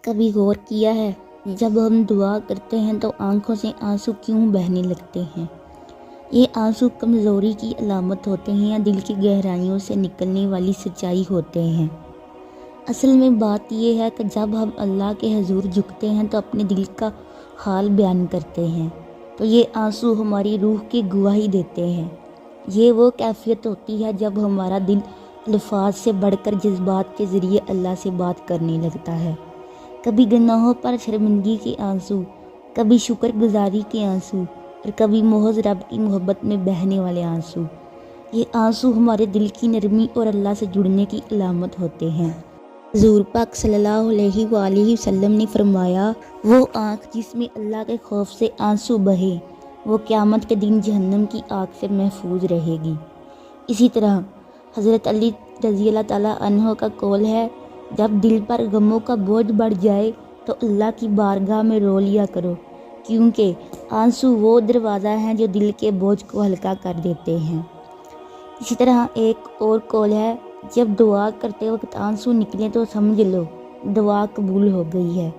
کبھی غور کیا ہے جب ہم دعا کرتے ہیں تو آنکھوں سے آنسو کیوں بہنے لگتے ہیں؟ یہ آنسو کمزوری کی علامت ہوتے ہیں یا دل کی گہرائیوں سے نکلنے والی سچائی ہوتے ہیں؟ اصل میں بات یہ ہے کہ جب ہم اللہ کے حضور جھکتے ہیں تو اپنے دل کا حال بیان کرتے ہیں تو یہ آنسو ہماری روح کی گواہی دیتے ہیں۔ یہ وہ کیفیت ہوتی ہے جب ہمارا دل الفاظ سے بڑھ کر جذبات کے ذریعے اللہ سے بات کرنے لگتا ہے۔ کبھی گناہوں پر شرمندگی کے آنسو، کبھی شکر گزاری کے آنسو اور کبھی محض رب کی محبت میں بہنے والے آنسو۔ یہ آنسو ہمارے دل کی نرمی اور اللہ سے جڑنے کی علامت ہوتے ہیں۔ حضور پاک صلی اللہ علیہ وآلہ وسلم نے فرمایا، وہ آنکھ جس میں اللہ کے خوف سے آنسو بہے وہ قیامت کے دن جہنم کی آگ سے محفوظ رہے گی۔ اسی طرح حضرت علی رضی اللہ تعالیٰ عنہ کا قول ہے، جب دل پر غموں کا بوجھ بڑھ جائے تو اللہ کی بارگاہ میں رو لیا کرو، کیونکہ آنسو وہ دروازہ ہیں جو دل کے بوجھ کو ہلکا کر دیتے ہیں۔ اسی طرح ایک اور قول ہے، جب دعا کرتے وقت آنسو نکلیں تو سمجھ لو دعا قبول ہو گئی ہے۔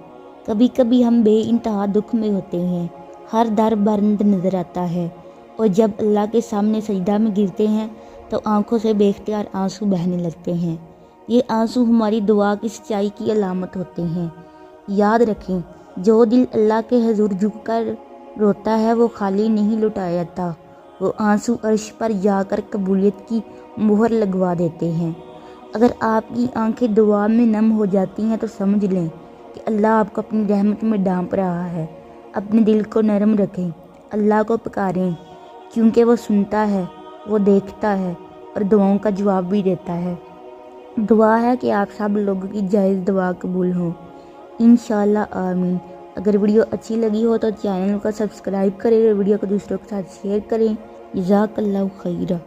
کبھی کبھی ہم بے انتہا دکھ میں ہوتے ہیں، ہر در بند نظر آتا ہے، اور جب اللہ کے سامنے سجدہ میں گرتے ہیں تو آنکھوں سے بے اختیار آنسو بہنے لگتے ہیں۔ یہ آنسو ہماری دعا کی سچائی کی علامت ہوتے ہیں۔ یاد رکھیں، جو دل اللہ کے حضور جھک کر روتا ہے وہ خالی نہیں لوٹایا جاتا، وہ آنسو عرش پر جا کر قبولیت کی مہر لگوا دیتے ہیں۔ اگر آپ کی آنکھیں دعا میں نم ہو جاتی ہیں تو سمجھ لیں کہ اللہ آپ کو اپنی رحمت میں ڈھانپ رہا ہے۔ اپنے دل کو نرم رکھیں، اللہ کو پکاریں، کیونکہ وہ سنتا ہے، وہ دیکھتا ہے اور دعاؤں کا جواب بھی دیتا ہے۔ دعا ہے کہ آپ سب لوگوں کی جائز دعا قبول ہوں، انشاءاللہ آمین۔ اگر ویڈیو اچھی لگی ہو تو چینل کو سبسکرائب کریں اور ویڈیو کو دوسروں کے ساتھ شیئر کریں۔ جزاک اللہ خیرہ۔